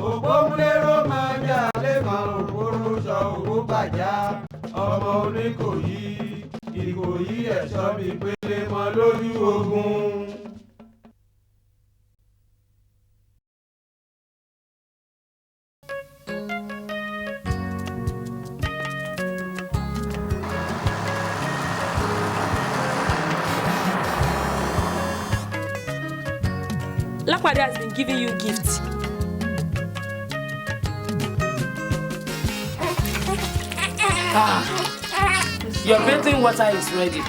Òpómúléró máa ń jà lẹ́mọ̀ òpóró sọ òwò bàjá. Ọmọ Oníkòyí, Ìkòyí ẹ̀ṣọ́ mi pélé mọ́ lójú ogun. Lakwade has been giving you gifts. Your bathing water is ready.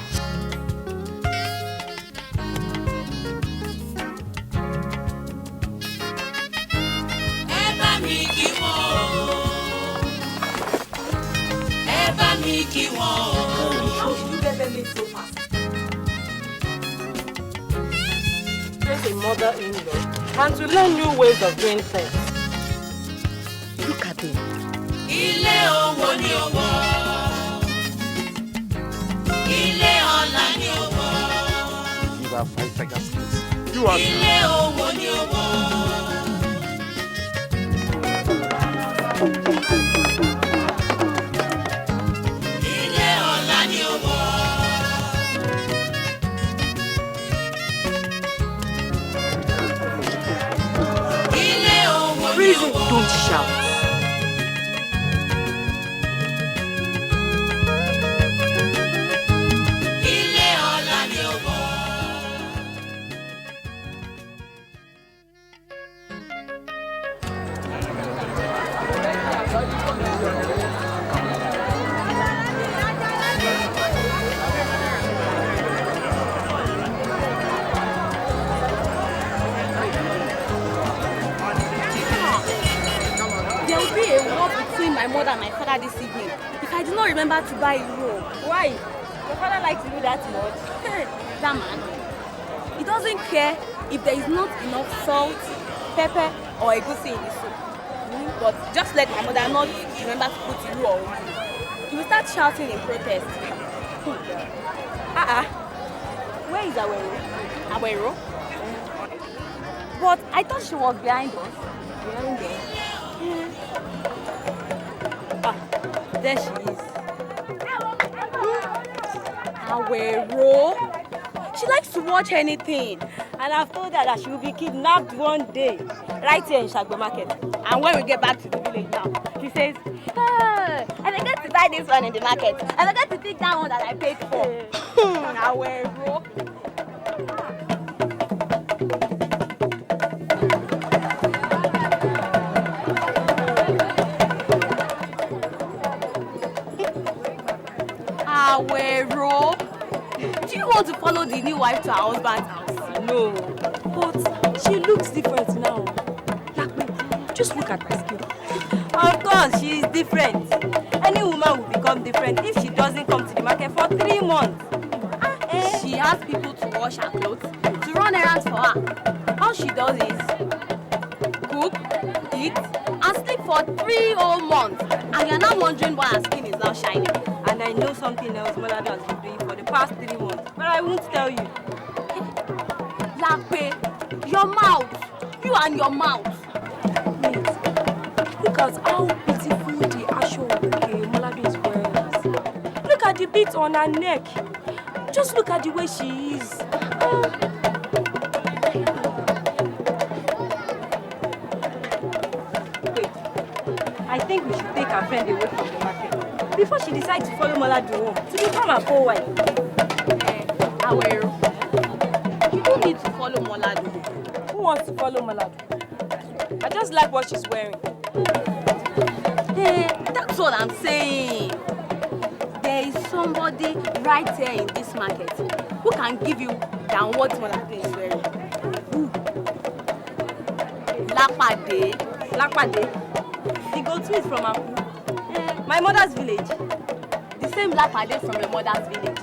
How did you get them made so fast? There's a mother-in-law, and to learn new ways of doing things. Look at him. You have 5 figure skills. You are. Reason, don't shout. My mother and my father this evening if I did not remember to buy a roll. Why? Your father likes to do that much? That man, he doesn't care if there is not enough salt, pepper, or egusi in the soup. But just let my mother not remember to put a roll. He will start shouting in protest. Where is Awero? But I thought she was behind us. Behind them? There she is. Awero. She likes to watch anything. And I've told her that she will be kidnapped one day. Right here in Shagbo Market. And when we get back to the village now, she says, and I get to buy this one in the market. And I get to take that one that I paid for. Awero. Awero. Do you want to follow the new wife to her husband's house? No. But she looks different now. Just look at my skin. Of course, she is different. Any woman will become different if she doesn't come to the market for 3 months. She has people to wash her clothes, to run errands for her. All she does is cook, eat, and sleep for 3 whole months. And you're now wondering why her skin is now shining. And I know something else Molado has been doing for the past 3 months, but I won't tell you. Lape, your mouth. You and your mouth. Wait. Look at how beautiful the Ashoke Molado is wearing. Look at the beads on her neck. Just look at the way she is. Wait. I think we should take our friend away from the market before she decides to follow Molado home to become a co-wife. Awero, you don't need to follow Molado. Who wants to follow Molado? I just like what she's wearing. That's what I'm saying. There is somebody right here in this market who can give you than what Molado is wearing. Lakwade. The goldsmith from Aku. My mother's village. The same Lakwade from your mother's village.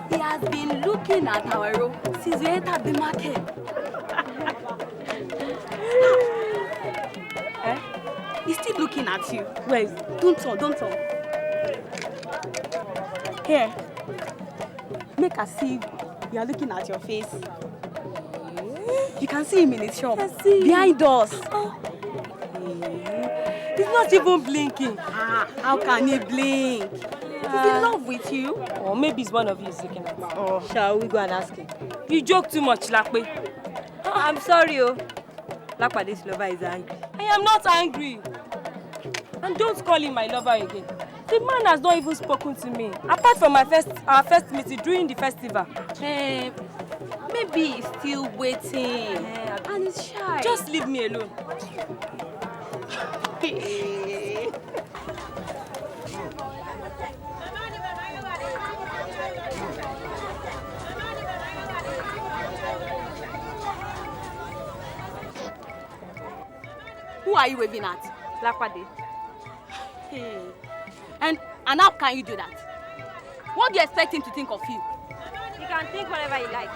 He has been looking at Awero since we entered the market. He's still looking at you. Wait, don't talk. Here. Make her see you are looking at your face. You can see him in his shop. Behind us. not even blinking. How can he blink? He's in love with you. Or maybe it's one of you is looking at me. Oh, shall we go and ask him? You joke too much, Lakpe. I'm sorry, oh. Lakpade's lover is angry. I am not angry. And don't call him my lover again. The man has not even spoken to me. Apart from our first meeting during the festival. Maybe he's still waiting. And he's shy. Just leave me alone. Who are you waving at? Lakpade. Hey. And how can you do that? What do you expect him to think of you? He can think whatever he likes.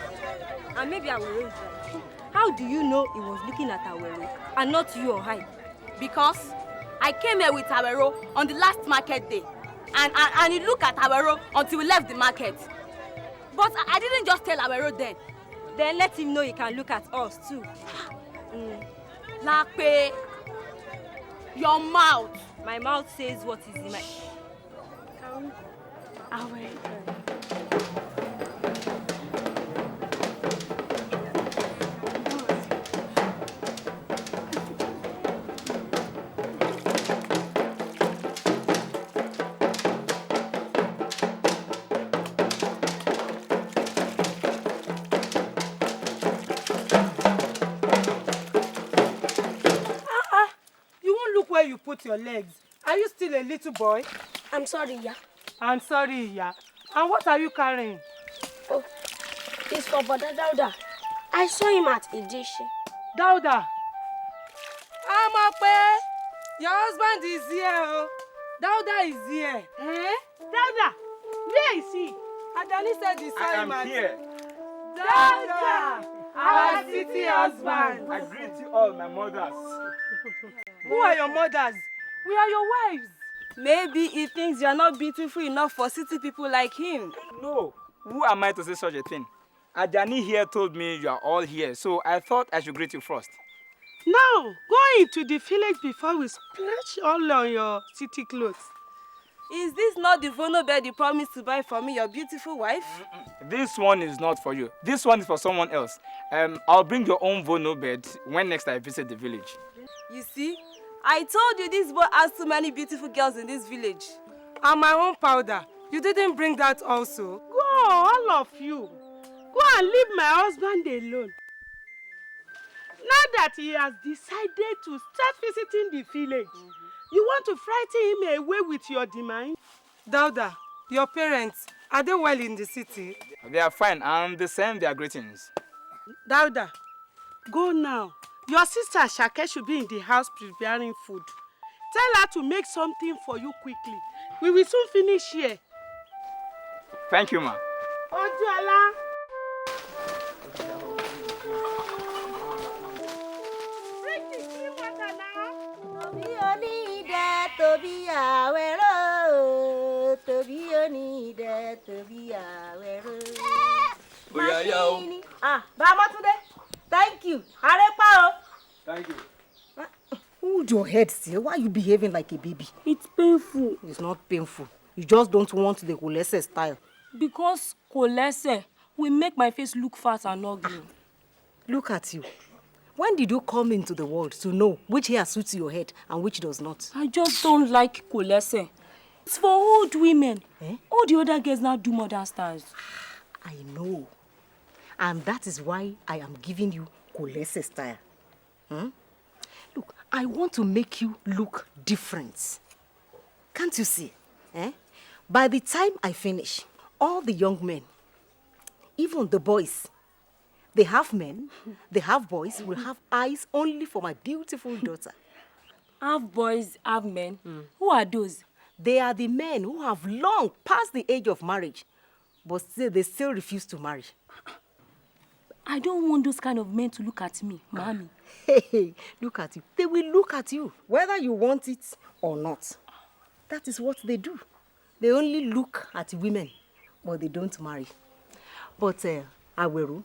And maybe Awero is right. How do you know he was looking at Awero and not you or I? Because I came here with Awero on the last market day. And he looked at Awero until we left the market. But I didn't just tell Awero then. Then let him know he can look at us too. Lakpe, your mouth. My mouth says what is in my... You won't look where you put your legs. Are you still a little boy? I'm sorry, yeah. I'm sorry, yeah. And what are you carrying? Oh, it's for Brother Dauda. I saw him at Edition. Dauda. Amape, your husband is here. Oh. Dauda is here. Eh? Dauda, where is he? Adani said he saw him at... here. Dauda, our city husband. I greet you all, my mothers. Who are your mothers? We are your wives. Maybe he thinks you are not beautiful enough for city people like him. No, who am I to say such a thing? Adani here told me you are all here, so I thought I should greet you first. Now, go into the village before we splash all on your city clothes. Is this not the Vono bed you promised to buy for me, your beautiful wife? This one is not for you. This one is for someone else. I'll bring your own Vono bed when next I visit the village. You see, I told you this boy has too many beautiful girls in this village. And my own powder. You didn't bring that also. Go, all of you. Go and leave my husband alone. Now that he has decided to start visiting the village, you want to frighten him away with your demand? Dauda, your parents, are they well in the city? They are fine and they send their greetings. Dauda, go now. Your sister Shake should be in the house preparing food. Tell her to make something for you quickly. We will soon finish here. Thank you, ma. Ojuala. Bring the clean water now. Tobi onide, Tobi awero. Tobi onide, Tobi awero. Machine. Baba today. Thank you. Arepa. Thank you. Hold your head still. Why are you behaving like a baby? It's painful. It's not painful. You just don't want the Kolese style. Because Kolese will make my face look fat and ugly. Look at you. When did you come into the world to know which hair suits your head and which does not? I just don't like Kolese. It's for old women. Eh? All the other girls now do modern styles. I know. And that is why I am giving you Kolese style. Look, I want to make you look different. Can't you see? By the time I finish, all the young men, even the boys, they have men, they have boys, will have eyes only for my beautiful daughter. Have boys, have men. Who are those? They are the men who have long passed the age of marriage, but still, they still refuse to marry. I don't want those kind of men to look at me, Maami. Hey, look at you. They will look at you, whether you want it or not. That is what they do. They only look at women, but they don't marry. But, Aweru,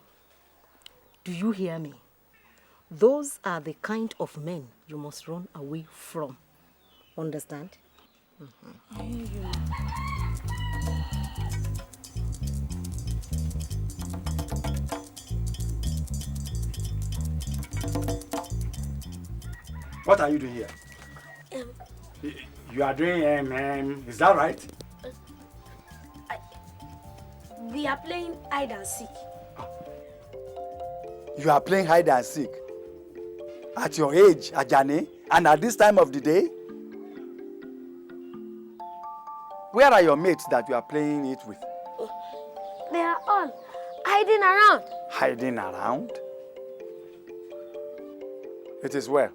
do you hear me? Those are the kind of men you must run away from. Understand? I hear you. What are you doing here? You are doing is that right? We are playing hide and seek. You are playing hide and seek? At your age, Ajani, and at this time of the day? Where are your mates that you are playing it with? They are all hiding around. Hiding around? It is well.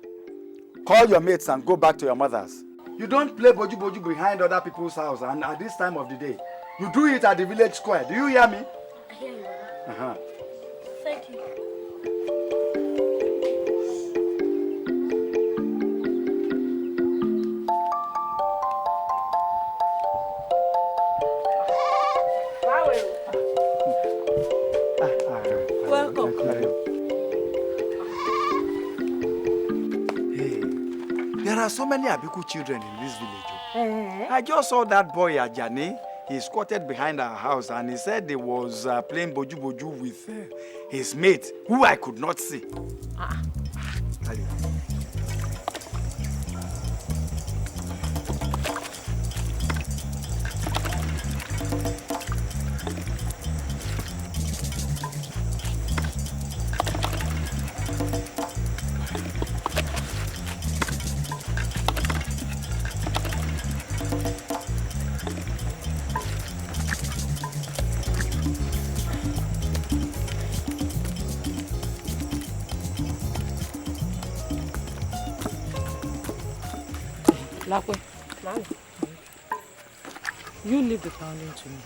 Call your mates and go back to your mothers. You don't play boju boju behind other people's house and at this time of the day. You do it at the village square. Do you hear me? I hear you, Baba. Uh-huh. Thank you. Welcome. There are so many Abiku children in this village. I just saw that boy Ajani. He squatted behind our house and he said he was playing boju boju with his mate, who I could not see. Lakwe, you leave the pounding to me.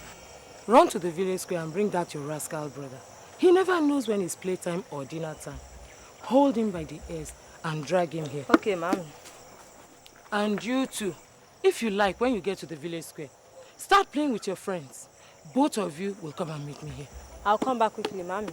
Run to the village square and bring that your rascal brother. He never knows when it's playtime or dinner time. Hold him by the ears and drag him here. Okay, Maami. And you too, if you like, when you get to the village square, start playing with your friends. Both of you will come and meet me here. I'll come back quickly, Maami.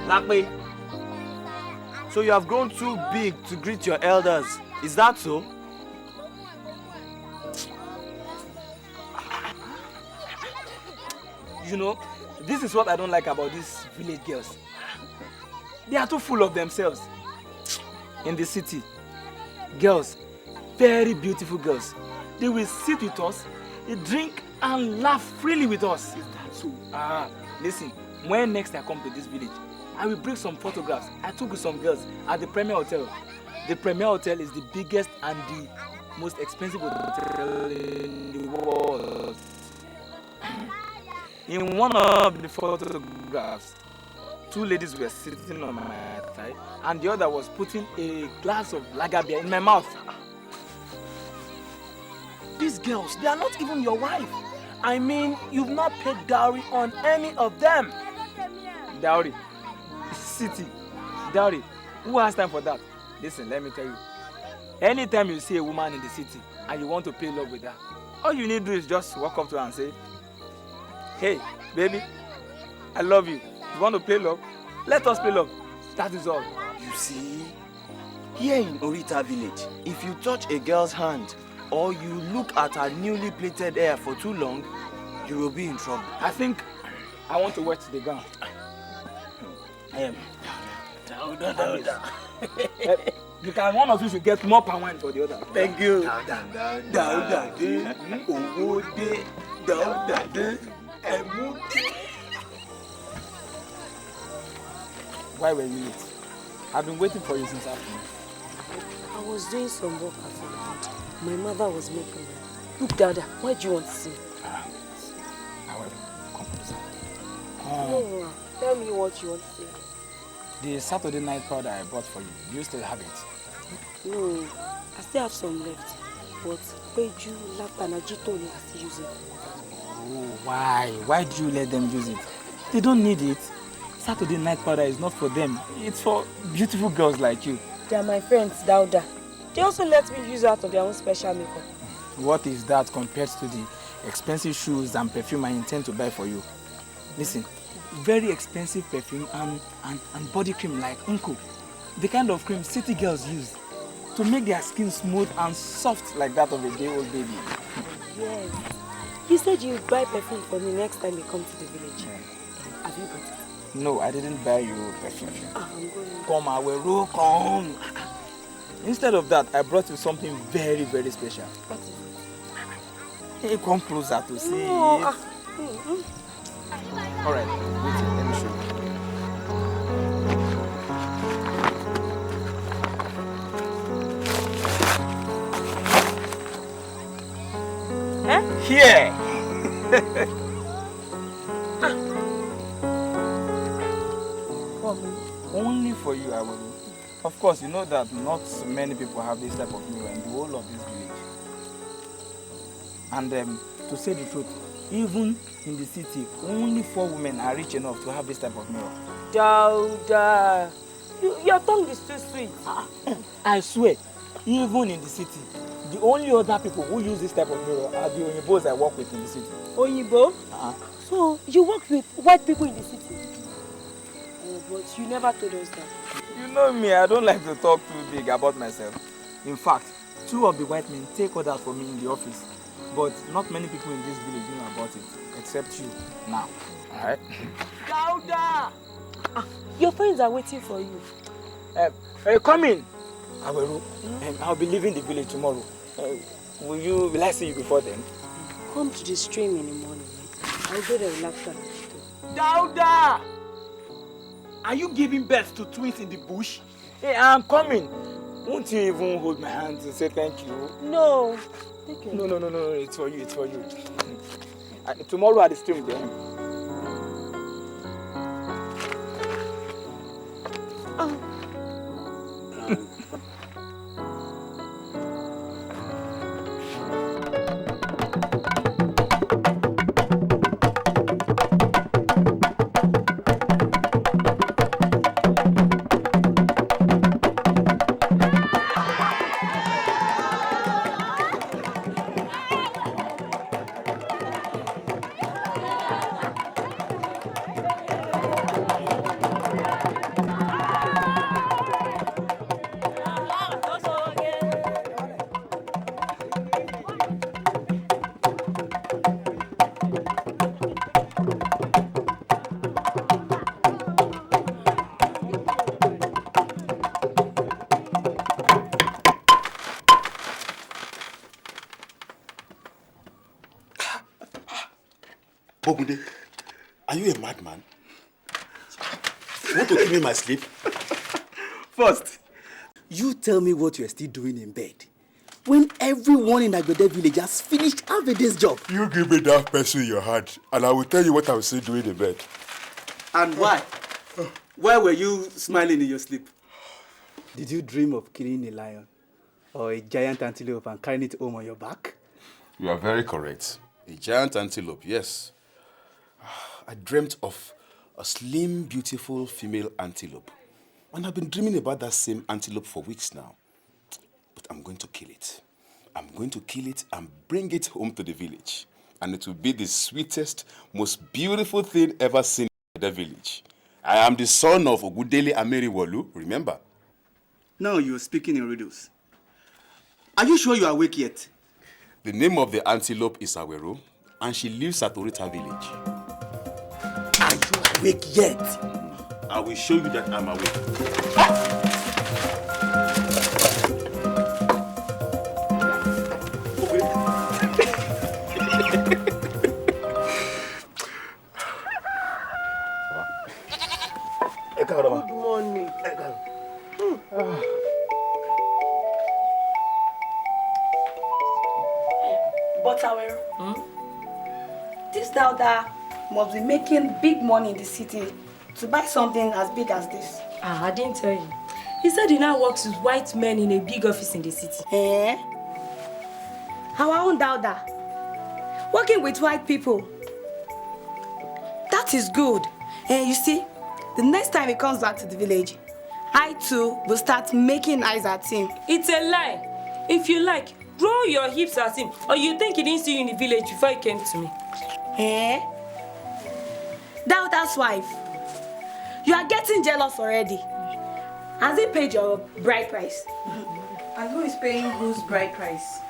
Lakwe, so you have grown too big to greet your elders. Is that so? You know, this is what I don't like about these village girls. They are too full of themselves. In the city, girls, very beautiful girls, they will sit with us, they drink and laugh freely with us. Is that so? Listen, when next I come to this village, I will bring some photographs I took with some girls at the Premier Hotel. The Premier Hotel is the biggest and the most expensive hotel in the world. In one of the photographs, two ladies were sitting on my thigh and the other was putting a glass of lager beer in my mouth. These girls, they are not even your wife. I mean, you've not paid dowry on any of them. Dowry? City. Dowry. Who has time for that? Listen, let me tell you. Anytime you see a woman in the city and you want to pay love with her, all you need to do is just walk up to her and say, "Hey, baby, I love you. You want to play love? Let us play love." That is all. You see, here in Orita village, if you touch a girl's hand or you look at her newly plaited hair for too long, you will be in trouble. I think I want to wet the ground. You can, one of you should get more palm wine for the other. Thank you. Why were you late? I've been waiting for you since afternoon. I was doing some work at home. My mother was making me. Look, Dada, why do you want to see? However, come inside. No, tell me what you want to say. The Saturday night powder I bought for you, do you still have it? No, I still have some left. But Peju, Lapa, and Ajitoni are still using it. Oh, why? Why do you let them use it? They don't need it. Saturday night powder is not for them. It's for beautiful girls like you. They are my friends, Dauda. They also let me use out of their own special makeup. What is that compared to the expensive shoes and perfume I intend to buy for you? Listen, very expensive perfume and body cream like Unko. The kind of cream city girls use to make their skin smooth and soft like that of a day-old baby. Yes. You said you'd buy perfume for me next time you come to the village. Yeah. Have you got it? No, I didn't buy you perfume. I'm going. Come, Awero, come. Instead of that, I brought you something very, very special. What is it? Hey, come closer to see it. All right, wait, let me show you. Here! Only for you, I will. Of course, you know that not many people have this type of mirror in the whole of this village. And to say the truth, even in the city, only 4 women are rich enough to have this type of mirror. Dauda, your tongue is too sweet. I swear, even in the city, the only other people who use this type of mirror are the Oyinbos I work with in the city. Oyinbo? So you work with white people in the city? Oh, but you never told us that. You know me, I don't like to talk too big about myself. In fact, 2 of the white men take orders for me in the office. But not many people in this village know about it, except you now. Alright? Dauda! Your friends are waiting for you. Come in. Awero, I'll be leaving the village tomorrow. Will I see you before then? Come to the stream in the morning. I'll go there after. Dauda! Are you giving birth to twins in the bush? Hey, I'm coming. Won't you even hold my hand to say thank you? No. No, it's for you, it's for you. Tomorrow at the stream then. Bogunde, are you a madman? You want to kill me in my sleep? First, you tell me what you're still doing in bed. When everyone in Agode village has finished half a day's job. You give me that pencil in your hand, and I will tell you what I was still doing in bed. And why? Why were you smiling in your sleep? Did you dream of killing a lion or a giant antelope and carrying it home on your back? You are very correct. A giant antelope, yes. I dreamt of a slim, beautiful female antelope. And I've been dreaming about that same antelope for weeks now. But I'm going to kill it. I'm going to kill it and bring it home to the village. And it will be the sweetest, most beautiful thing ever seen in the village. I am the son of Ogudele Ameriwolu, remember? Now you're speaking in riddles. Are you sure you are awake yet? The name of the antelope is Saworo, and she lives at Orita village. Are you awake yet? I will show you that I'm awake. Good morning. But this Dauda must be making big money in the city to buy something as big as this. I didn't tell you. He said he now works with white men in a big office in the city. Our own Dauda, working with white people. That is good. You see, the next time he comes back to the village, I too will start making eyes at him. It's a lie. If you like, roll your hips at him, or you think he didn't see you in the village before he came to me? Eh? Daughter's wife. You are getting jealous already. Has he paid your bride price? And who is paying whose bride price?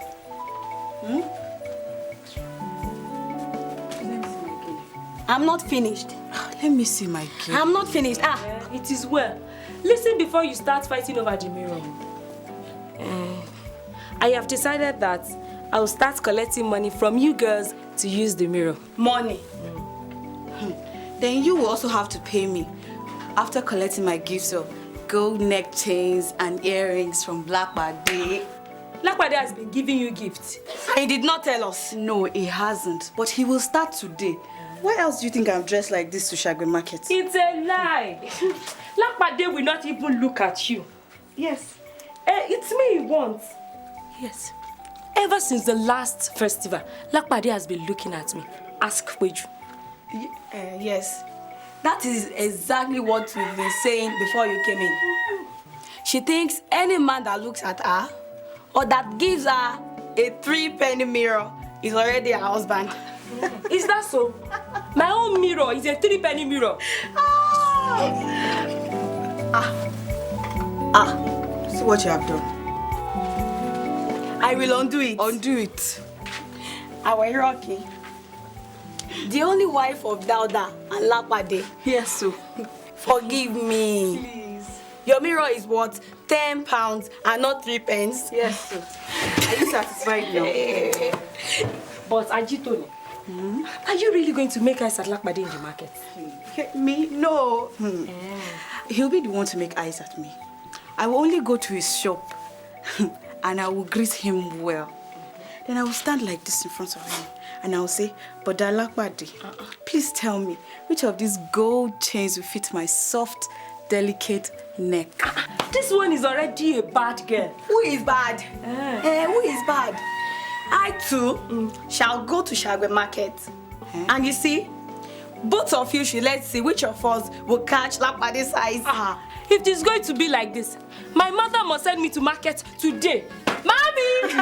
I'm not finished. Let me see my key. I'm not finished. It is well. Listen before you start fighting over the mirror. I have decided that I will start collecting money from you girls to use the mirror. Money? Then you will also have to pay me after collecting my gifts of gold neck chains and earrings from Blackbade. Blackbade has been giving you gifts. He did not tell us. No, he hasn't. But he will start today. Why else do you think I'm dressed like this to Shagwe Market? It's a lie. Blackbade will not even look at you. Yes. It's me he wants. Yes. Ever since the last festival, Blackbade has been looking at me. Ask Kweju. Yes. That is exactly what we've been saying before you came in. She thinks any man that looks at her or that gives her a 3-penny mirror is already her husband. Is that so? My own mirror is a 3-penny mirror. See what you have done. I will undo it. Undo it. Our Rocky, the only wife of Dauda and Lapade. Yes, so. Forgive me. Please. Your mirror is worth £10 and not 3 pence. Yes, sir. Are you satisfied now? But Ajitoni, are you really going to make eyes at Lakbade in the market? Me? No. He'll be the one to make eyes at me. I will only go to his shop and I will greet him well. Then I will stand like this in front of him and I will say, Boda Lakbade, please tell me which of these gold chains will fit my soft, delicate neck. This one is already a bad girl. Who is bad? Who is bad? I too shall go to Shagwe Market. And you see, both of you should let's see which of us will catch Lapade's eyes. If this is going to be like this, my mother must send me to market today. Maami!